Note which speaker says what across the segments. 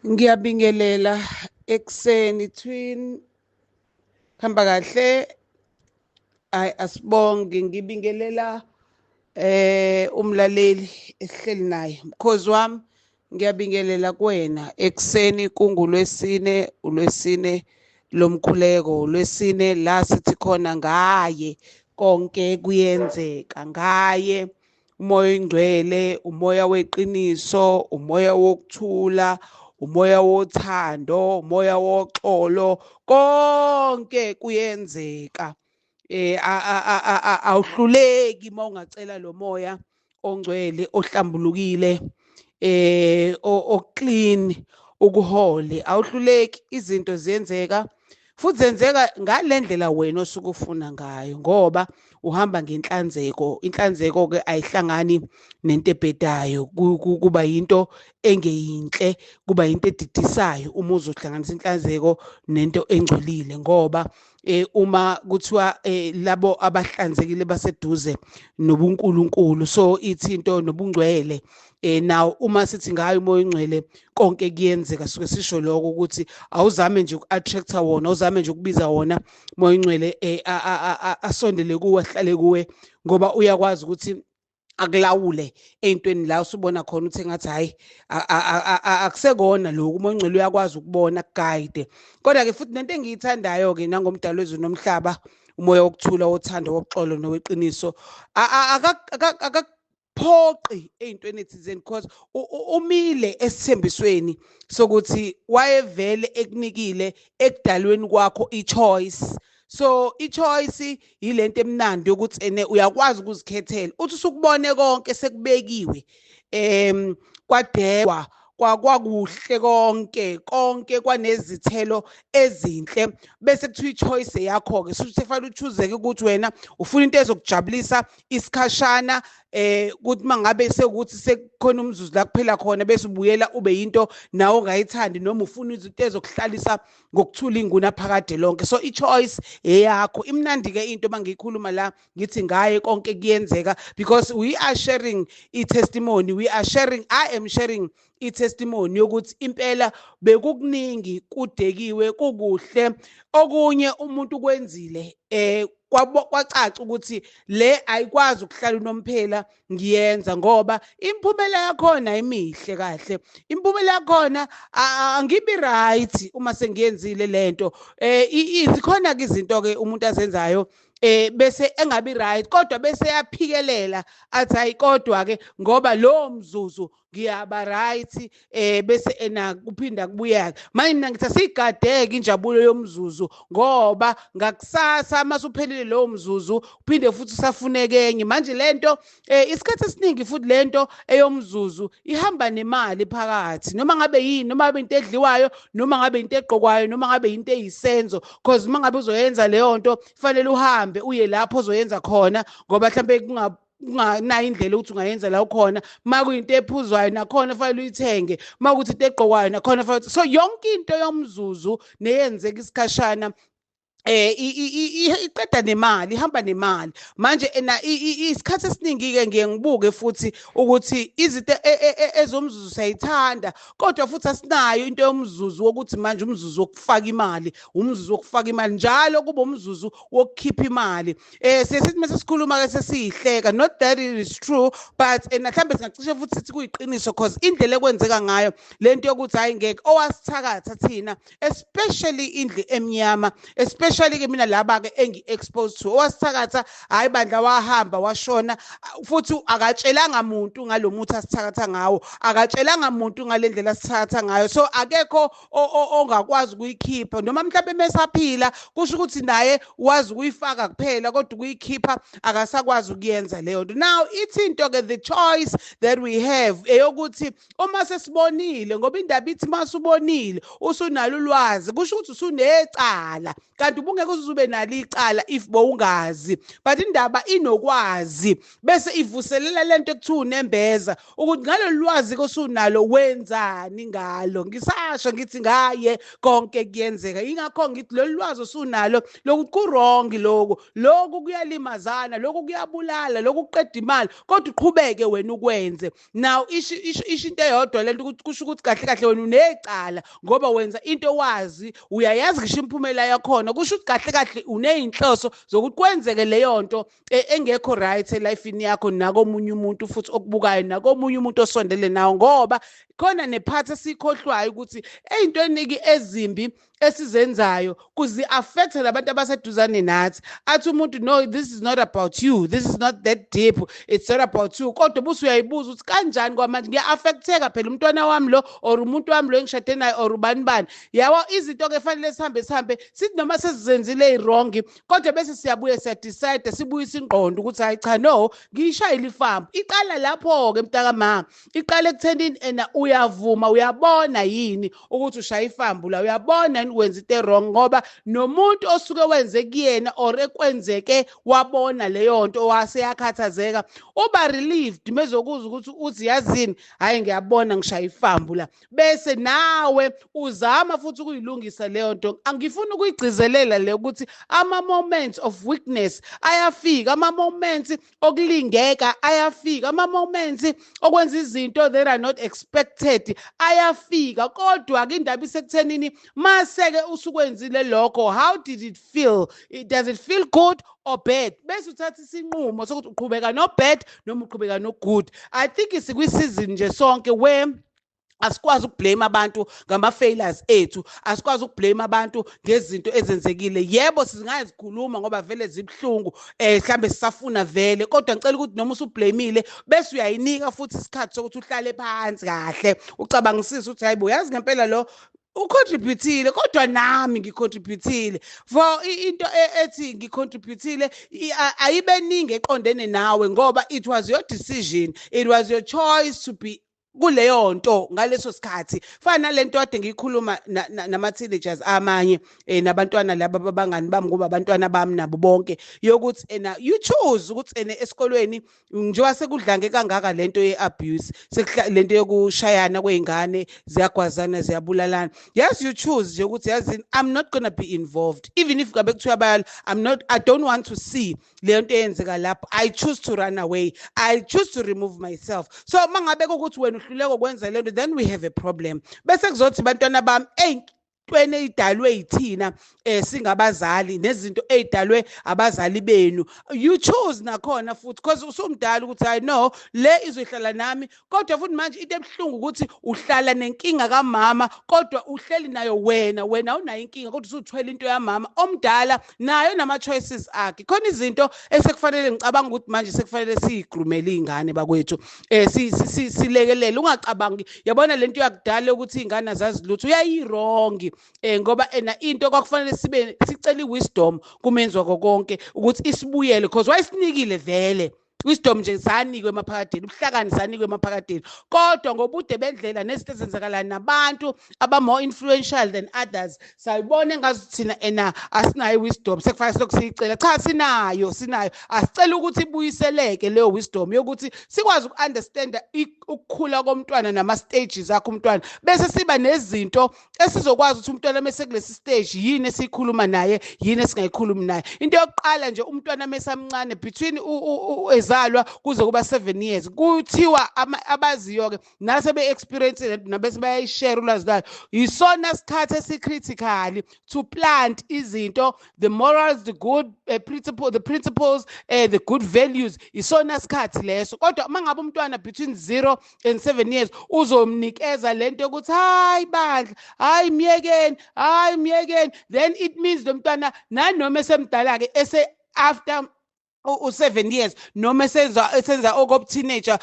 Speaker 1: Ngiyabingelela ekuseni twin hamba kahle asibonge ngibingelela umlaleli esihleli naye mkhozi wami ngiyabingelela kuwena ekuseni ulwesine lomkhuleko ulwesine la sithi khona ngaye konke kuyenzeka ngaye umoya oyingcwele umoya weqiniso umoya wokuthula umoya wothando umoya woxolo konke kuyenzeka awuhluleki mawungacela lo moya ongcwele ohlambulukile oclean ukuhole awuhluleki izinto ziyenzeka futhi zenzeka ngalendlela wena osuke ufuna ngayo ngoba uhamba ngenhlanzeko inhlanzeko ke ayihlangani nento ebhedayo kuba yinto engeyinhle kuba into edidisayo uma uzohlanganisa inhlanzeko nento engcolile ngoba uma kuthiwa labo abahlanzekile baseduze nobuNkulunkulu so ithinto nobungcwele now uma sithi ngayo umoya oyingcwele konke kuyenzeka suke sisho lokho ukuthi awuzame nje uku-attractor wona awuzame nje ukubiza wona umoya oyingcwele asondele kuwe ahlale kuwe ngoba uyakwazi ukuthi akulawule ey'ntweni la usubona khona ukuthi engathi hhayi akusekona lokhu umoya oyingcwele uyakwazi ukubona akugayide kodwa-ke futhi nento engiyithandayo-ke nangomdali wezulu nomhlaba umoya wokuthula wothando woxolo noweqiniso phoqi ey'ntweni thizeni because umile esithembisweni sokuthi wayevele ekunikile ekudalweni kwakho i-choice so i-choice yilento emnandi yokuthi ene uyakwazi ukuzikhethela uthi usukubone konke sekubekiwe kwadekwa kwakuhle konke kwanezithelo ezinhle bese kuthiwa i-choice yakho-ke suthi fanele uchoose-ke ukuthi wena ufuna into ezokujabulisa isikhashana kuthi mangabe sekuthi sekukhona umzuzu la kuphela khona bese ubuyela ube yinto nawe ongayithandi noma ufuna izinto ezokuhlalisa ngokuthula inguna phakade lonke so i-choice eyakho imnandi-ke into mangiyikhuluma la ngithi ngaye konke kuyenzeka because we are sharing i-testimony I am sharing i-testimony yokuthi impela bekukuningi kudekiwe kukuhle okunye umuntu kwenzile kwacaca ukuthi le ayikwazi ukuhlala unomphela ngiyenza ngoba imiphumela yakhona imihle kahle imiphumela yakhona angibi right uma sengiyenzile lento zikhona ke izinto ke umuntu azenzayo bese engabi right kodwa bese yaphikelela athi hayi kodwa ke ngoba lo mzuzu ngiyaba right bese ena kuphinda kubuya manje mina ngithi sigadeke injabulo yomzuzu ngoba ngakusasa masuphelile lo mzuzu uphinde futhi usafuneke enye manje lento isikhathi esiningi futhi lento eyomzuzu ihamba nemali phakathi noma ngabe yini noma ngabe into edliwayo noma ngabe into egqokwayo noma ngabe into eyisenzo because uma ngabe uzoyenza leyo nto kufanele uhambe uye lapho ozoyenza khona ngoba mhlambe unganayo indlela ukuthi ungayenza la ukhona uma kuyinto ephuzwayo nakhona fanele uyithenge uma kuthi into egqokwayo nakhona fanele so yonke into yomzuzu neyenzeka isikhashana iqeda nemali ihamba nemali manje isikhathi esiningi-ke ngiye ngibuke futhi ukuthi izinto ezomzuzu siyayithanda kodwa futhi asinayo into yomzuzu wokuthi manje umzuzu wokufaka imali umzuzu wokufaka imali njalo kuba umzuzu wokukhipha imali sithi mase sikhuluma-ke sesiyihleka not that it is true but mhlambe singacishe futhi sithi kuyiqiniso because indlela ekwenzeka ngayo lento yokuthi hhayi ngeke owasithakatha thina especially indlu emnyama especially ke mina laba-ke engi-exposed to owasithakatha hhayi bandla wahamba washona futhi akatshelanga muntu ngalo muthi asithakatha ngawo akatshelanga muntu ngale ndlela asithakatha ngayo so akekho ongakwazi ukuyikhipha noma mhlawumbe mesaphila kusho ukuthi naye wazi ukuyifaka kuphela kodwa ukuyikhipha akasakwazi ukuyenza leyo nto now ithi into-ke the choice that we have eyokuthi uma sesibonile ngoba indaba ithi uma usubonile usunalo ulwazi kusho ukuthi usunecala kanti bungeke uzube nalo icala if bowungazi but indaba inokwazi bese ivuselela lento ekuthiwa unembeza ukuthi ngalolu lwazi kosunalo wenzani ngalo ngisasho ngithi ngaye konke kuyenzeka ingakho ngithi lolu lwazi osunalo lokuthi ku-wrong lokhu kuyalimazana lokhu kuyabulala lokhu kuqeda imali kodwa uqhubeke wena ukwenze now isho into eyodwa lento ukuthi kusho ukuthi kahle kahle wena unecala ngoba wenza into wazi uyayazi ngisho imphumela yakhona kusho ukuthi kahle kahle uneyinhloso zokuthi kwenzeke leyo nto engekho right elifini yakho nakomunye umuntu futhi okubukayo nakomunye umuntu osondele nawo ngoba khona nephathi esikhohlwayo ukuthi eyintweni ezimbi esizenzayo kuzi-affecta labantu abaseduzane nathi athi umuntu no this is not about you this is not that deep it's not about you kodwa busu uyayibuza ukuthi kanjani kwamanje ngiya-affecteka phela umntwana wami lo or umuntu wami lo engishade naye or ubani yawo izinto-ke fanele sihambe sithi noma sesizenzile i-wrong kodwa bese siyabuye siyadicide sibuyise ingqondo ukuthi hayi cha no ngiyishayile ifambu iqala lapho-ke mntakamama iqala ekuthenini ena uyavuma uyabona yini ukuthi ushaya ifambu la uyabona wenza into wrong ngoba nomuntu osuke wenze kuyena or ekwenzeke wabona leyo nto waseyakhathazeka uba relieved mezokuza ukuthi uthi yazini hayi ngiyabona ngishaya ifambu la bese nawe uzama futhi ukuyilungisa leyo nto angifuni ukuyigcizelela le ukuthi ama moments of weakness ayafika ama moments okulingeka ayafika ama moments okwenza izinto that are not expected ayafika kodwa ke indaba isekuthenini maseke usukwenzile lokho how did it feel does it feel good or bad bese uthatha isinqumo sokuthi uqhubeka no bad noma uqhubeka no good I think isikwisizini nje sonke where asikwazi ukublame abantu ngama-failures ethu asikwazi ukublame abantu ngezinto ezenzekile yebo singazikhuluma ngoba vele zibuhlungu mhlambe sisafuna vele kodwa ngicela ukuthi noma usublamile bese uyayinika futhi isikhathi sokuthi uhlale phansi kahle ucabangisise ukuthi hayibo yazi ngempela lo ucontributile kodwa nami ngicontributile for into ethi ngicontributile ayibe ningi eqondene nawe ngoba it was your decision it was your choice to be kuleyo nto ngaleso sikhathi fana lento ade ngikhuluma nama teenagers amanye nabantwana laba babangani bami ngoba abantwana bami nabo bonke yokuthi ena you choose ukuthi ene esikolweni njengoba sekudlange kangaka lento yeabuse lento yokushayana kweingane ziyagwazana ziyabulalana yes you choose nje ukuthi yazi I'm not going to be involved even if ngabe kuthiwa bayala I don't want to see lento eyenzeka lapho I choose to run away I choose to remove myself so mangabe ukuthi wena uhluleko kwenza lento then we have a problem bese kuzothi bantwana bami entweni eyidalwe yithina singabazali nezinto eyidalwe abazali benu you choose nakhona futhi because usumdala ukuthi hayi no le izohlala nami kodwa futhi manje into ebhlungu ukuthi uhlala nenkinga kamama kodwa uhleli nayo wena unayo inkinga kodwa usuthwele into yamama omdala nayo nama choices akhe khona izinto esekufanele ngicabanga ukuthi manje sekufanele siyigrumele izingane bakwethu silekelele ungacabangi yabona lento yakudala ukuthi izingane zazi lutho uyayirong ngoba into kwakufanele sibe sicela iwisdom kumenzwa konke ukuthi isibuyele because wayesinikile vele wisdom nje sanikwe emaphakadeni ubuhlakani sanikwe emaphakadeni kodwa ngobude bendlela nezinto ezenzakala nabantu more influential than others sayibona engazuthi thina asinayo wisdom sekufanele sokusicela cha sinayo asicela ukuthi ibuyiseleke leyo wisdom yokuthi sikwazi ukunderstand ukukhula komntwana nama stages akho umntwana bese siba nezinto esizokwazi ukuthi umntwana mase kulesi stage yini esikhuluma naye yini esingayikhulumi naye into yokuqala nje umntwana mesamncane between ezalwa kuze kuba 7 years kuthiwa abaziyo ke nase be-experience nabese bayayishare ulwazi lwayo yisona sikhathi esicritically to plant izinto the morals the good the principles the good values isona sikhathi leso kodwa mangabe umntwana between 0 and 7 years uzomnikeza lento yokuthi hayi bandla hayi myekeni then it means lo mntwana nanoma esemdala ke after u7 years noma esenza okobu teenager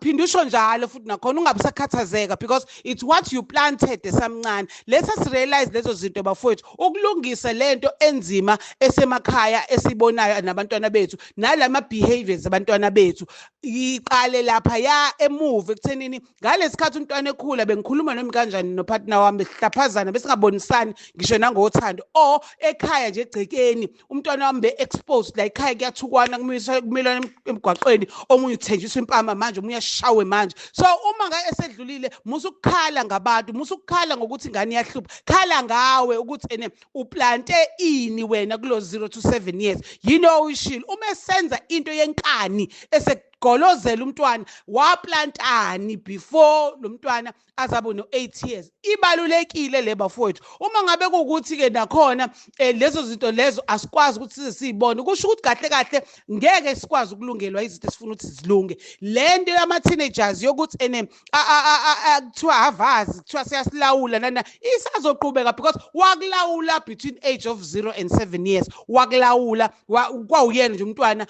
Speaker 1: phinda usho njalo futhi nakhona ungabe sakhathazeka because it's what you planted esamncane. Let's us realize lezo zinto bafowethu ukulungisa lento enzima esemakhaya esibonayo nabantwana bethu nalama behaviors abantwana bethu iqale lapha ya emove ekuthenini ngalesikhathi umntwana ekhula bengikhuluma noma kanjani no partner wami sihlaphazana bese ngabonisani ngisho nangothando o ekhaya nje egcekeni umntwana wami be exposed la ekhaya kuyathukwana kumilana emgwaqweni omunye uthenjiswa impama manje omunye ashawe manje. So uma esedlulile musukukhala ngabantu musukukhala ngokuthi ingane iyahlupha khala ngawe ukuthi ene uplante ini wena kulo 0 to 7 years yini oyishilo uma esenza into yenkani golozela umntwana waplantani before lo mntwana azabe no 8 years. Ibalulekile le bafowethu uma ngabe ukuthi ke nakhona lezo zinto lezo asikwazi ukuthi sizibone kusho ukuthi kahle kahle ngeke sikwazi ukulungelwa izinto esifuna ukuthi zilunge. Lento yama teenagers yokuthi ene kuthiwa havazi kuthiwa siyasilawula nana isazoqhubeka because wakulawula between age of 0 and 7 years wakulawula kwawuyena nje umntwana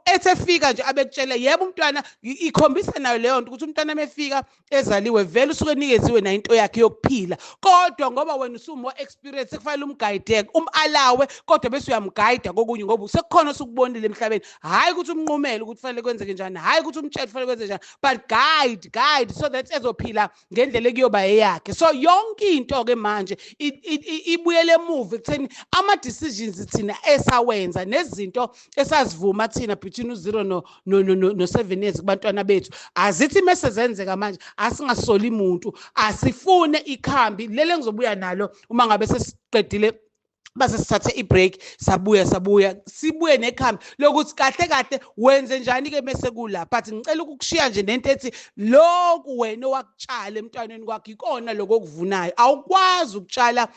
Speaker 1: ethefika nje abekutshela yebo umntwana ikhombisa nayo leyo nto ukuthi umntwana mefika ezaliwe vele usuke nikeziwe na into yakhe yokuphila kodwa ngoba wena usumo experience kufanele umguide umalawe kodwa bese uyamguide kokunye ngoba sekukhona usukubonile emhlabeni hayi ukuthi umnqumele ukuthi kufanele kwenzeke njani hayi ukuthi umtshele kufanele kwenze njani but guide so that ezophila ngendlela ekuyoba eyakhe. So yonke into ke manje ibuyele emuva ekutheni ama decisions thina esawenza nezinto esazivuma thina between u0 no 7 years kubantwana bethu azithi mase zenzeka manje asingasoli umuntu asifune ikhambi lele ngizobuya nalo uma ngabe sesiqedile base sithathe ibreak sabuya sibuye nekhambi lokuthi kahle wenze njani ke mase kula but ngicela ukukushiya nje nento ethi lokhu wena wakutshala emntwaneni kwakhe ikona lokho okuvunayo awukwazi ukutshala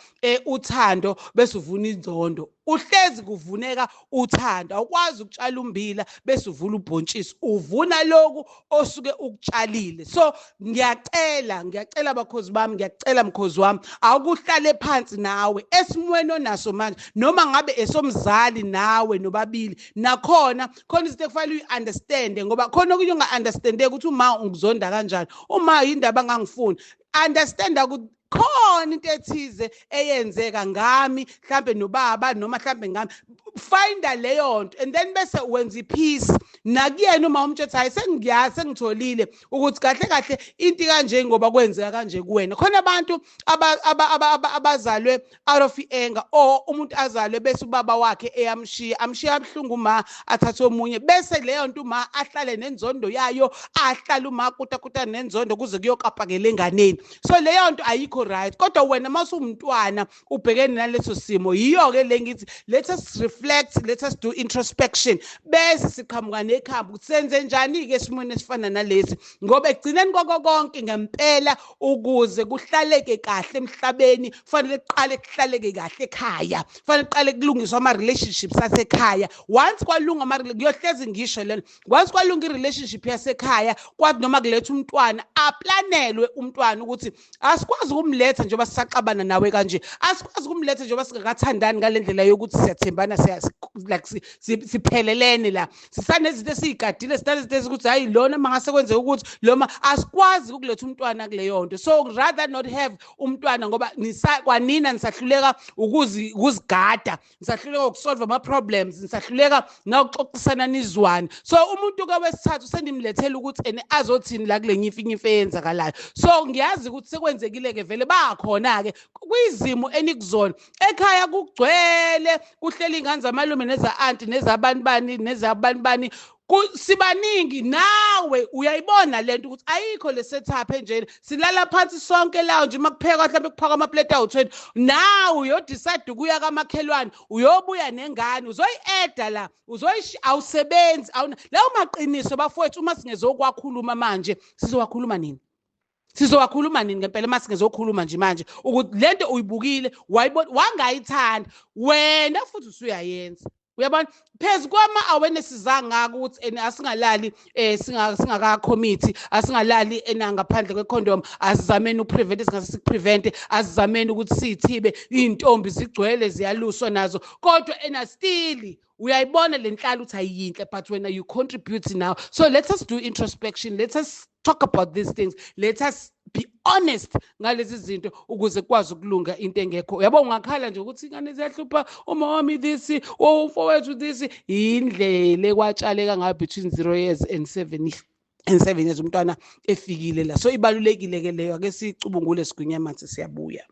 Speaker 1: uthando bese uvuna inzondo uhlezi kuvuneka uthando awukwazi ukutshala umbila bese uvula ubhontshisi uvuna lokhu osuke ukutshalile. So ngiyacela bakhozi bami ngiyacela mkhozi wami awukuhlale phansi nawe esimweni onaso manje noma ngabe esomzali nawe nobabili nakhona khona izinto ekufanele uyi-understande ngoba khona okunye unga-understandeki ukuthi uma ungizonda kanjani uma yindaba angangifuni understand ukuthi khona into ethize eyenzeka ngami mhlambe nobaba noma mhlambe ngami find leyo nto and then bese wenza ipeace nakuyena uma umtshetha hayi sengiyazi sengitholile ukuthi kahle into kanje ngoba kwenzeka kanje kuwena khona abantu abazalwe out of anger or umuntu azalwe bese ubaba wakhe eyamshiya amshiya abhlungu uma athathe omunye bese leyo nto uma ahlale nenzondo yayo ahlala uma kuta nenzondo kuze kuyokapakela enganeni. So leyo nto ayikho right kodwa wena masumntwana ubhekene naleso simo yiyo ke lengithi let us reflect let us do introspection bese siqhamuka nekhambi ukuthi senze njani ke esimweni esifana nalesi ngoba egcineni konke ngempela ukuze kuhlaleke kahle emhlabeni kufanele kuqale kuhlaleke kahle ekhaya kufanele kuqale kulungiswe ama relationships asekhaya once kwalunga ama kuyohlezi ngisho lena once kwalunga irelationship yasekhaya kwathi noma kuletha umntwana aplanelwe umntwana ukuthi asikwazi ukumletha njengoba sisaqabana nawe kanje asikwazi ukumletha njengoba singakathandani ngalendlela yokuthi siyathembana like siphelelene la sisanezinto esiyigadile sinanezinto ezikuthi hayi lona mangase kwenze ukuthi loma asikwazi ukuletha umntwana kuleyo nto. So rather not have umntwana ngoba kwanina nisahluleka ukuzigada nisahluleka ukusolve ama problems nisahluleka nawuxoxisana nizwane. So umuntu ke wesithathu sendimlethela ukuthi azothini la kule nyifi eyenzakalayo. So ngiyazi ukuthi sekwenzekile ke vele bakhona ke kuyizimo enikuzona ekhaya kugcwele kuhleli ingane zamalume neza auntie nezabani bani sibaningi nawe uyayibona lento ukuthi ayikho le setup enjeni silala phansi sonke la nje makupheka mhlawumbe kuphaka ama plate awu20 nawe uyodecide ukuya kamakhelwane uyobuya nengane uzoyi-eda la awusebenzi lawo maqiniso bafowethu uma singezokwakhuluma manje sizowakhuluma nini ngempela mase ngezokhuluma nje manje ukuthi lento uyibukile wangayithanda wena futhi usuyayenza. uyabona phezu kwama-awareness zangaka ukuthi asingalali singaka-committee asingalali ngaphandle kwe-condom asizameni ukuprevent singase sikuprevente asizameni ukuthi siyithibe iy'ntombi zigcwele ziyaluswa nazo kodwa still uyayibona le nhlalo ukuthi ayiyinhle but wena you contribute now. So let us do introspection, let us talk about these things, let us be honest ngalezi zinto ukuze kwazi ukulunga into engekho. Yabo ungakhala nje ukuthi ingane ziyahlupha uma wami this umfowethu this indlela ekwatshaleka ngayo between 0 years and 7 years umntwana efikile la. So ibalulekile ke leyo ake sicubungule sigwinya manje siyabuya.